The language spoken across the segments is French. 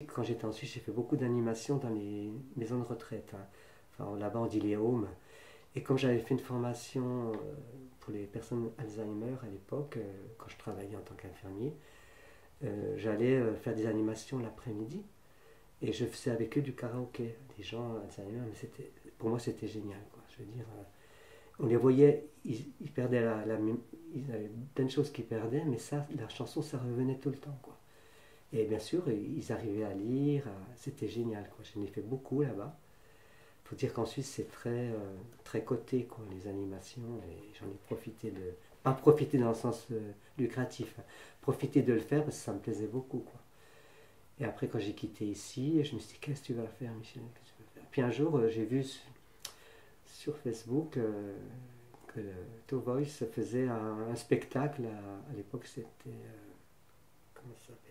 Quand j'étais en Suisse, j'ai fait beaucoup d'animations dans les maisons de retraite, hein. Enfin, là-bas, on dit les homes. Et comme j'avais fait une formation pour les personnes Alzheimer à l'époque, quand je travaillais en tant qu'infirmier, j'allais faire des animations l'après-midi. Et je faisais avec eux du karaoké, des gens Alzheimer. Mais pour moi, c'était génial, quoi. Je veux dire, on les voyait, ils perdaient ils avaient plein de choses qu'ils perdaient, mais ça, la chanson, ça revenait tout le temps, quoi. Et bien sûr, ils arrivaient à lire, c'était génial, quoi. J'en ai fait beaucoup là-bas. Il faut dire qu'en Suisse, c'est très coté, quoi, les animations, et j'en ai profité de... Pas profiter dans le sens lucratif, hein. Profiter de le faire parce que ça me plaisait beaucoup, quoi. Et après, quand j'ai quitté ici, je me suis dit, qu'est-ce que tu vas faire, Michel? Qu'est-ce que tu vas faire. Puis un jour, j'ai vu sur Facebook que To Voice faisait un spectacle. À l'époque, c'était... comment ça s'appelle?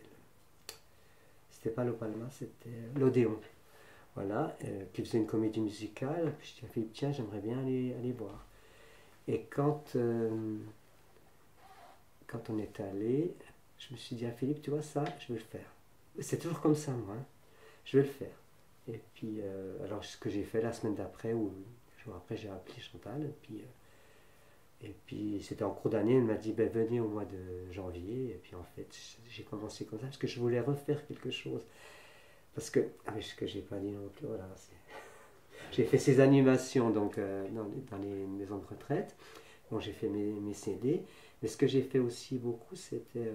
C'était pas l'Opalma, c'était l'Odéon. Voilà, qui faisait une comédie musicale. Puis je dis à Philippe, tiens, j'aimerais bien aller voir. Et quand on est allé, je me suis dit à Philippe, tu vois ça, je vais le faire. C'est toujours comme ça, moi, hein. Je vais le faire. Et puis, alors ce que j'ai fait la semaine d'après, ou le jour après, j'ai appelé Chantal. Et puis c'était en cours d'année, elle m'a dit, ben, venez au mois de janvier. Et puis en fait, j'ai commencé comme ça, parce que je voulais refaire quelque chose. Parce que, ah mais ce que j'ai pas dit non plus, voilà, j'ai fait ces animations donc, dans les maisons de retraite. Bon, j'ai fait mes CD. Mais ce que j'ai fait aussi beaucoup, c'était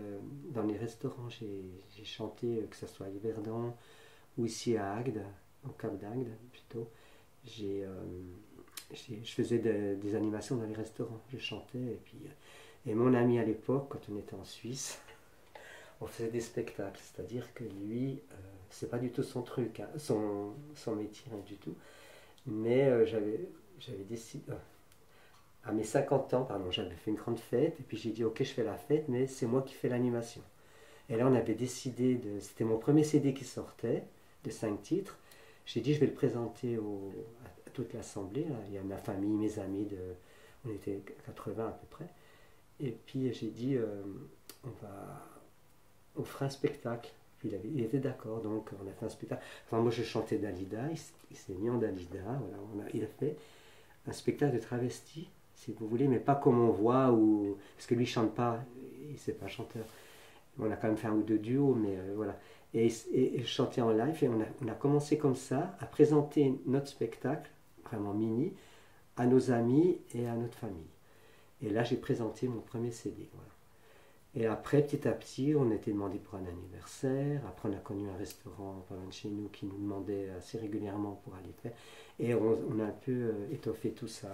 dans les restaurants. J'ai chanté, que ce soit à Yverdon ou ici à Agde, au Cap d'Agde plutôt. Je faisais des animations dans les restaurants. Je chantais. Et mon ami à l'époque, quand on était en Suisse, on faisait des spectacles. C'est-à-dire que lui, c'est pas du tout son truc, hein, son métier, hein, du tout. Mais j'avais décidé, à mes 50 ans, pardon, j'avais fait une grande fête, et puis j'ai dit, ok, je fais la fête, mais c'est moi qui fais l'animation. Et là, on avait décidé c'était mon premier CD qui sortait, de 5 titres. J'ai dit, je vais le présenter à toute l'assemblée. Il y a ma famille, mes amis, on était 80 à peu près. Et puis j'ai dit, on fera un spectacle. Puis il était d'accord, donc on a fait un spectacle. Enfin, moi, je chantais Dalida, il s'est mis en Dalida, voilà, il a fait un spectacle de travesti, si vous voulez, mais pas comme on voit, parce que lui, il chante pas, il c'est pas chanteur. On a quand même fait un ou deux duos, mais voilà. Et je chantais en live, et on a commencé comme ça, à présenter notre spectacle, vraiment mini, à nos amis et à notre famille. Et là, j'ai présenté mon premier CD, voilà. Et après, petit à petit, on a été demandé pour un anniversaire. Après, on a connu un restaurant pas loin de chez nous qui nous demandait assez régulièrement pour aller faire. Et on a un peu étoffé tout ça.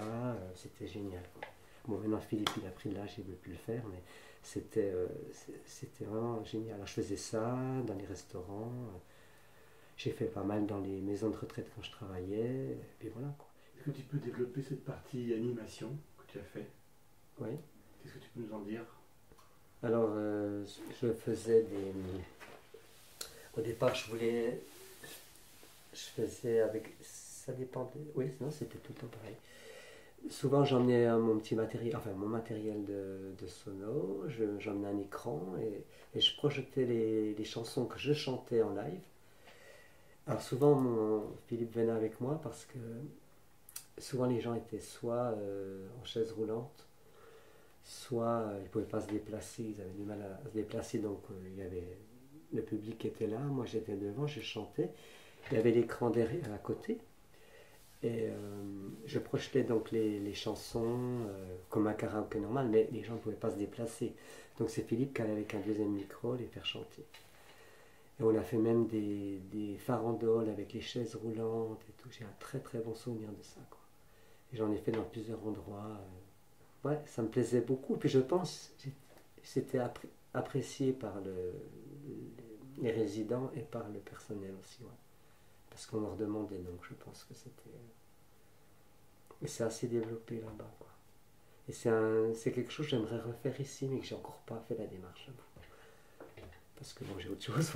C'était génial, quoi. Bon, maintenant, Philippe, il a pris l'âge, il ne veut plus le faire, mais c'était vraiment génial. Alors, je faisais ça dans les restaurants. J'ai fait pas mal dans les maisons de retraite quand je travaillais. Et puis voilà, quoi. Est-ce que tu peux développer cette partie animation que tu as fait? Oui. Qu'est-ce que tu peux nous en dire? Alors, je faisais des... Au départ, je faisais avec... Ça dépendait... Oui, non, c'était tout le temps pareil. Souvent, j'emmenais mon petit matériel, enfin mon matériel de sono, j'emmenais un écran et je projetais les chansons que je chantais en live. Alors souvent, Philippe venait avec moi parce que souvent les gens étaient soit en chaise roulante, soit ils ne pouvaient pas se déplacer, ils avaient du mal à se déplacer, donc il y avait le public qui était là, moi j'étais devant, je chantais, il y avait l'écran derrière à côté, et je projetais donc les chansons comme un karaoké normal, mais les gens ne pouvaient pas se déplacer. Donc c'est Philippe qui allait avec un deuxième micro les faire chanter. Et on a fait même des farandoles avec les chaises roulantes et tout. J'ai un très très bon souvenir de ça, quoi. Et j'en ai fait dans plusieurs endroits. Ouais, ça me plaisait beaucoup. Puis je pense que c'était apprécié par les résidents et par le personnel aussi. Ouais. Parce qu'on leur demandait, donc je pense que c'était... Et c'est assez développé là-bas, quoi. Et c'est quelque chose que j'aimerais refaire ici, mais que j'ai encore pas fait la démarche. Parce que bon, j'ai autre chose.